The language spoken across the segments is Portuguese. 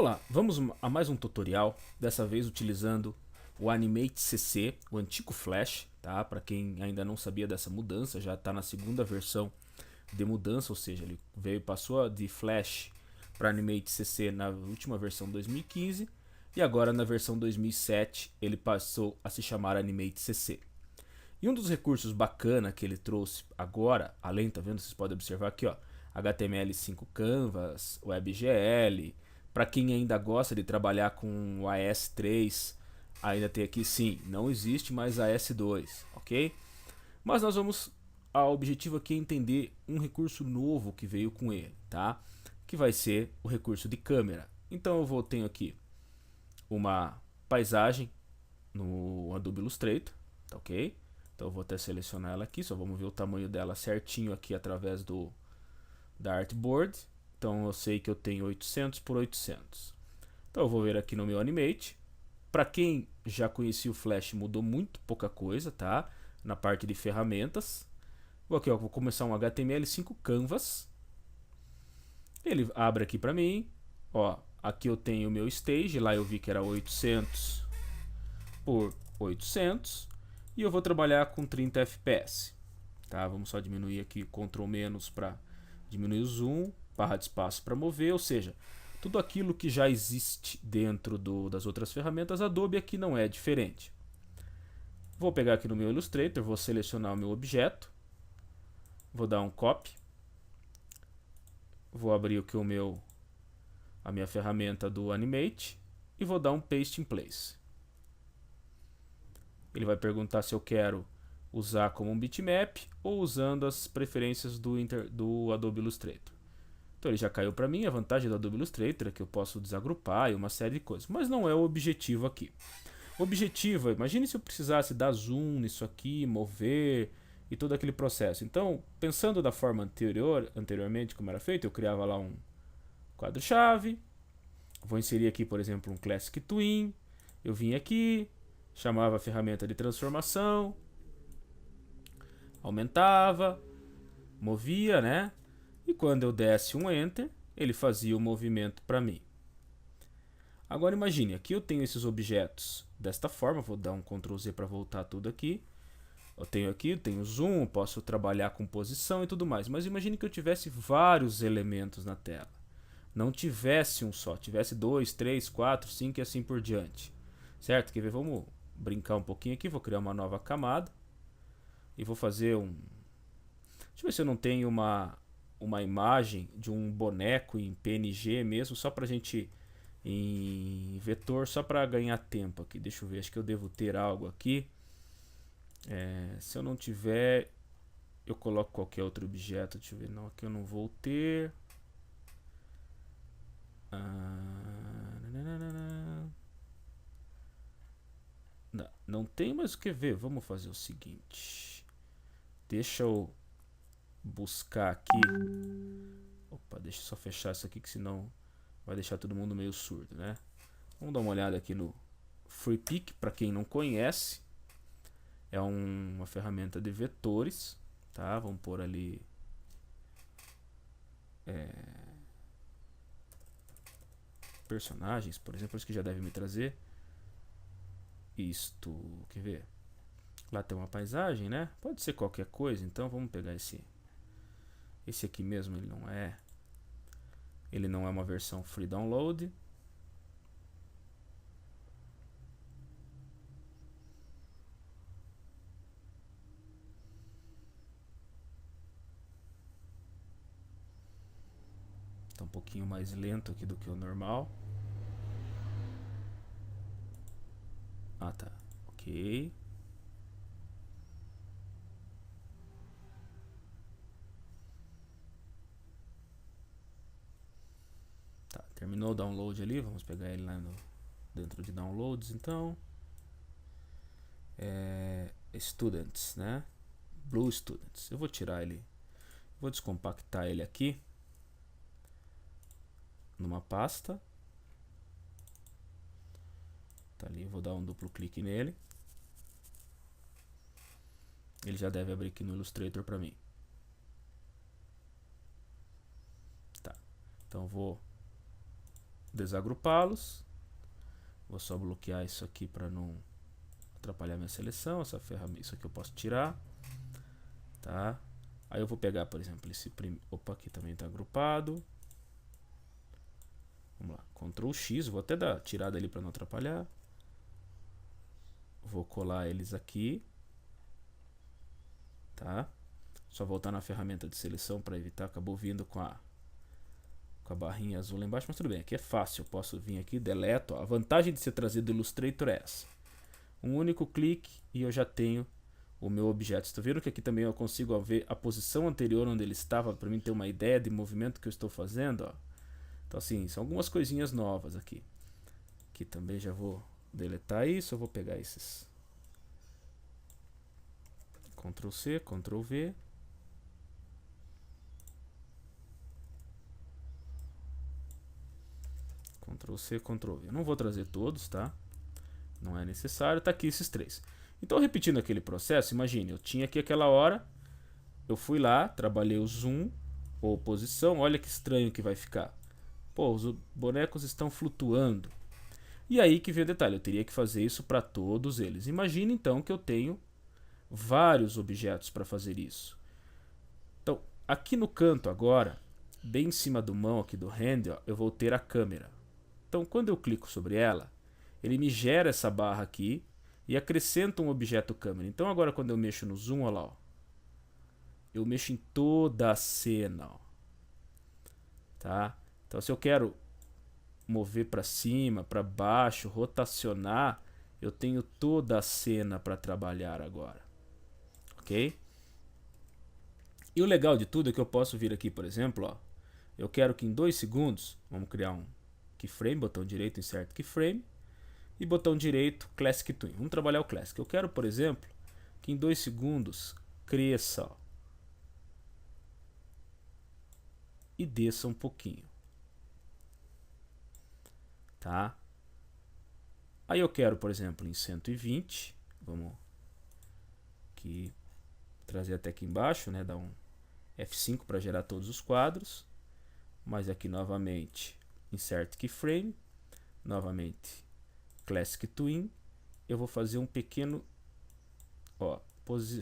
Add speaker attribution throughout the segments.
Speaker 1: Olá, vamos a mais um tutorial, dessa vez utilizando o Animate CC, o antigo Flash, tá? Para quem ainda não sabia dessa mudança, já está na segunda versão de mudança, ou seja, ele passou de Flash para Animate CC na última versão 2015 e agora na versão 2007 ele passou a se chamar Animate CC. E um dos recursos bacana que ele trouxe agora, além, tá vendo? Vocês podem observar aqui, ó, HTML5 Canvas, WebGL. Para quem ainda gosta de trabalhar com o AS3, ainda tem aqui sim, não existe mais AS2, ok? Mas nós vamos, o objetivo aqui é entender um recurso novo que veio com ele, tá? Que vai ser o recurso de câmera. Então eu tenho aqui uma paisagem no Adobe Illustrator, tá ok? Então eu vou até selecionar ela aqui, só vamos ver o tamanho dela certinho aqui através da Artboard. Então eu sei que eu tenho 800 por 800. Então eu vou ver aqui no meu Animate. Para quem já conhecia o Flash, mudou muito pouca coisa, tá? Na parte de ferramentas. Vou aqui, ó, vou começar um HTML5 Canvas. Ele abre aqui para mim. Ó, aqui eu tenho o meu stage, lá eu vi que era 800 por 800. E eu vou trabalhar com 30 fps. Tá? Vamos só diminuir aqui Ctrl- para diminuir o zoom, barra de espaço para mover, ou seja, tudo aquilo que já existe dentro das outras ferramentas Adobe aqui não é diferente. Vou pegar aqui no meu Illustrator, vou selecionar o meu objeto, vou dar um copy, vou abrir aqui a minha ferramenta do Animate e vou dar um paste in place. Ele vai perguntar se eu quero usar como um bitmap ou usando as preferências do Adobe Illustrator. Então ele já caiu para mim. A vantagem do Adobe Illustrator é que eu posso desagrupar e uma série de coisas, mas não é o objetivo aqui. O objetivo, imagine se eu precisasse dar zoom nisso aqui, mover e todo aquele processo. Então, pensando da forma anteriormente como era feito, eu criava lá um quadro-chave, vou inserir aqui, por exemplo, um Classic Twin, eu vim aqui, chamava a ferramenta de transformação, aumentava, movia, né? E quando eu desse um Enter, ele fazia o movimento para mim. Agora imagine, aqui eu tenho esses objetos desta forma, vou dar um Ctrl Z para voltar tudo aqui. Eu tenho zoom, posso trabalhar com posição e tudo mais, mas imagine que eu tivesse vários elementos na tela. Não tivesse um só, tivesse 2, 3, 4, 5 e assim por diante. Certo? Quer ver? Vamos brincar um pouquinho aqui, vou criar uma nova camada. E vou fazer um... Deixa eu ver se eu não tenho uma imagem de um boneco em PNG mesmo, só pra gente... em vetor, só para ganhar tempo aqui. Deixa eu ver, acho que eu devo ter algo aqui. Se eu não tiver, eu coloco qualquer outro objeto. Deixa eu ver, não, aqui eu não vou ter. Não tem, mas quer ver? Vamos fazer o seguinte. Deixa eu buscar aqui. Opa, deixa eu só fechar isso aqui, que senão vai deixar todo mundo meio surdo, né? Vamos dar uma olhada aqui no FreePic, para quem não conhece. É uma ferramenta de vetores, tá? Vamos pôr ali personagens, por exemplo, isso que já deve me trazer. Isto, quer ver? Lá tem uma paisagem, né? Pode ser qualquer coisa, então vamos pegar esse aqui mesmo, ele não é uma versão free download. Tá um pouquinho mais lento aqui do que o normal. Ah, tá. Ok. Tá, terminou o download ali. Vamos pegar ele lá dentro de downloads, então. Students, né? Blue Students. Eu vou tirar ele. Vou descompactar ele aqui numa pasta. Tá ali, vou dar um duplo clique nele. Ele já deve abrir aqui no Illustrator para mim. Tá. Então vou desagrupá-los. Vou só bloquear isso aqui para não atrapalhar minha seleção. Essa ferramenta, isso aqui eu posso tirar, tá? Aí eu vou pegar, por exemplo, esse opa, aqui também está agrupado. Vamos lá, Ctrl X, vou até dar tirada ali para não atrapalhar. Vou colar eles aqui, tá? Só voltar na ferramenta de seleção para evitar, acabou vindo com a barrinha azul lá embaixo, mas tudo bem, aqui é fácil, eu posso vir aqui, deleto. Ó. A vantagem de ser trazido do Illustrator é essa. Um único clique e eu já tenho o meu objeto. Estão vendo que aqui também eu consigo ver a posição anterior onde ele estava, para mim ter uma ideia de movimento que eu estou fazendo. Ó. Então assim, são algumas coisinhas novas aqui. Aqui também já vou deletar isso, eu vou pegar esses. Ctrl C, Ctrl V. Ctrl C, Ctrl V. Eu não vou trazer todos, tá? Não é necessário, tá aqui esses três. Então, repetindo aquele processo, imagine, eu tinha aqui aquela hora, eu fui lá, trabalhei o zoom ou posição, olha que estranho que vai ficar. Pô, os bonecos estão flutuando. E aí que vem o detalhe, eu teria que fazer isso para todos eles. Imagine então que eu tenho vários objetos para fazer isso. Então, aqui no canto agora, bem em cima do mão aqui do hand, ó, eu vou ter a câmera. Então, quando eu clico sobre ela, ele me gera essa barra aqui e acrescenta um objeto câmera. Então, agora quando eu mexo no zoom, olha lá, ó, eu mexo em toda a cena. Ó, tá? Então, se eu quero mover para cima, para baixo, rotacionar, eu tenho toda a cena para trabalhar agora. Ok? E o legal de tudo é que eu posso vir aqui, por exemplo, ó, eu quero que em 2 segundos, vamos criar um keyframe, botão direito, insert keyframe, e botão direito, Classic Twin. Vamos trabalhar o Classic. Eu quero, por exemplo, que em 2 segundos cresça, ó, e desça um pouquinho. Tá? Aí eu quero, por exemplo, em 120, vamos aqui trazer até aqui embaixo, né, dar um F5 para gerar todos os quadros, mas aqui novamente Insert Keyframe, novamente Classic Twin, eu vou fazer um pequeno, ó,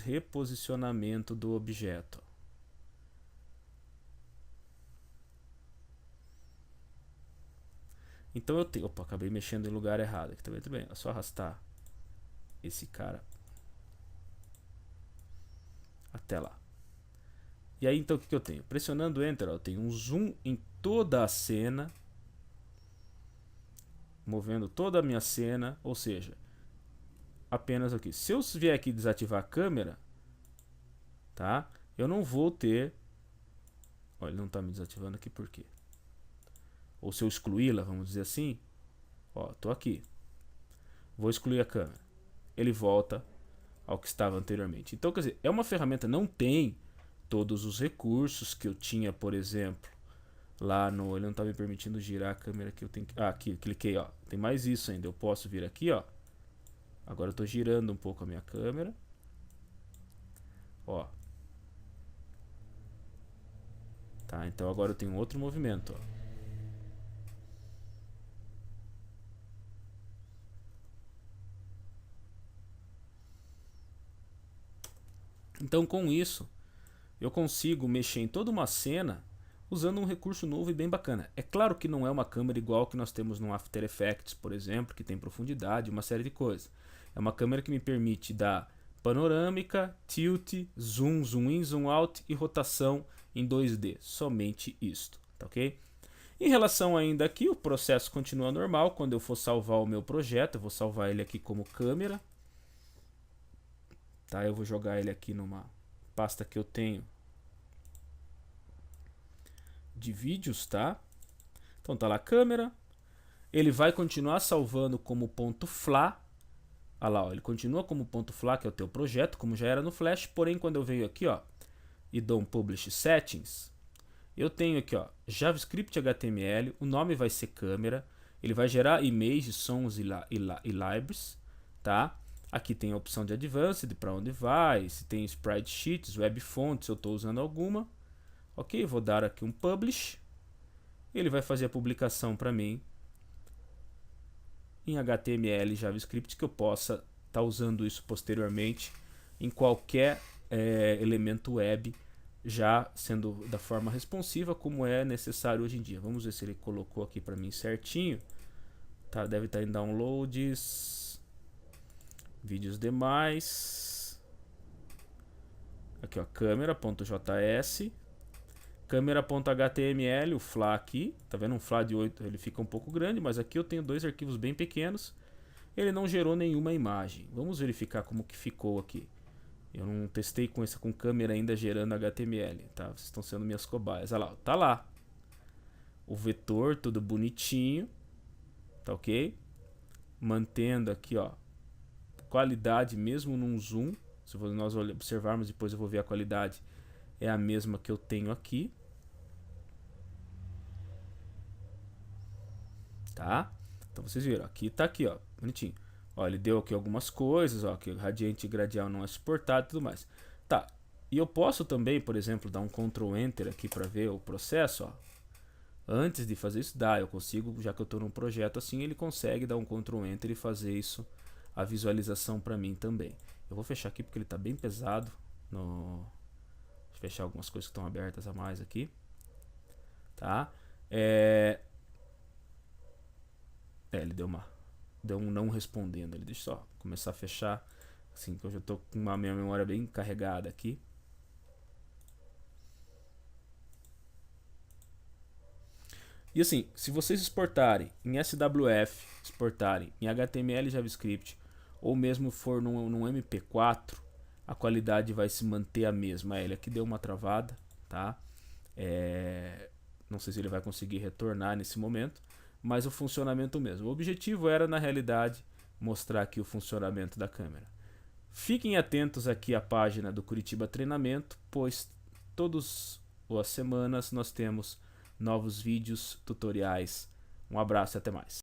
Speaker 1: reposicionamento do objeto. Então eu tenho, opa, acabei mexendo em lugar errado aqui também, tudo bem, é só arrastar esse cara até lá. E aí então o que eu tenho? Pressionando Enter, ó, eu tenho um zoom em toda a cena, movendo toda a minha cena, ou seja, apenas aqui. Se eu vier aqui desativar a câmera, tá? Eu não vou ter, olha, ele não está me desativando aqui por quê? Ou se eu excluí-la, vamos dizer assim, ó, tô aqui, vou excluir a câmera, ele volta ao que estava anteriormente. Então, quer dizer, é uma ferramenta, não tem todos os recursos que eu tinha, por exemplo, lá no, ele não está me permitindo girar a câmera que eu tenho que, aqui, cliquei, ó, tem mais isso ainda, eu posso vir aqui, ó, agora eu estou girando um pouco a minha câmera, ó, tá, então agora eu tenho outro movimento, ó. Então, com isso, eu consigo mexer em toda uma cena usando um recurso novo e bem bacana. É claro que não é uma câmera igual que nós temos no After Effects, por exemplo, que tem profundidade, uma série de coisas. É uma câmera que me permite dar panorâmica, tilt, zoom, zoom in, zoom out e rotação em 2D. Somente isto, tá ok? Em relação ainda aqui, o processo continua normal. Quando eu for salvar o meu projeto, eu vou salvar ele aqui como câmera. Tá, eu vou jogar ele aqui numa pasta que eu tenho de vídeos, tá? Então tá lá a câmera. Ele vai continuar salvando como ponto .fla. Olha lá, ó, ele continua como ponto .fla, que é o teu projeto, como já era no Flash. Porém, quando eu venho aqui, ó, e dou um Publish Settings, eu tenho aqui, ó, JavaScript HTML. O nome vai ser câmera. Ele vai gerar images, sons e libraries, tá? Aqui tem a opção de Advanced, para onde vai, se tem Sprite Sheets, Web Fonts, eu estou usando alguma. Ok, vou dar aqui um Publish. Ele vai fazer a publicação para mim em HTML e JavaScript que eu possa estar usando isso posteriormente em qualquer elemento web, já sendo da forma responsiva como é necessário hoje em dia. Vamos ver se ele colocou aqui para mim certinho. Tá, deve estar em downloads, vídeos demais. Aqui ó, câmera.js, câmera.html, o FLA aqui, tá vendo? Um FLA de 8, ele fica um pouco grande, mas aqui eu tenho dois arquivos bem pequenos. Ele não gerou nenhuma imagem. Vamos verificar como que ficou aqui. Eu não testei com câmera ainda gerando HTML, tá? Vocês estão sendo minhas cobaias. Olha lá, tá lá. O vetor tudo bonitinho, tá ok? Mantendo aqui, ó, qualidade mesmo num zoom. Se nós observarmos depois eu vou ver a qualidade. É a mesma que eu tenho aqui. Tá? Então vocês viram, aqui tá aqui, ó, bonitinho. Ó, ele deu aqui algumas coisas, ó, que o gradiente gradial não é suportado e tudo mais. Tá, e eu posso também, por exemplo, dar um Ctrl Enter aqui para ver o processo, ó. Antes de fazer isso, eu consigo, já que eu estou num projeto assim, ele consegue dar um Ctrl Enter e fazer isso, a visualização para mim também. Eu vou fechar aqui porque ele está bem pesado. Deixa eu fechar algumas coisas que estão abertas a mais aqui. Tá? Ele deu um não respondendo. Deixa eu só começar a fechar, assim que eu já estou com uma minha memória bem carregada aqui. E assim, se vocês exportarem em SWF, exportarem em HTML e JavaScript, ou mesmo for num MP4, a qualidade vai se manter a mesma. Ele aqui deu uma travada, tá? Não sei se ele vai conseguir retornar nesse momento, mas o funcionamento mesmo. O objetivo era, na realidade, mostrar aqui o funcionamento da câmera. Fiquem atentos aqui à página do Curitiba Treinamento, pois todas as semanas nós temos novos vídeos, tutoriais. Um abraço e até mais.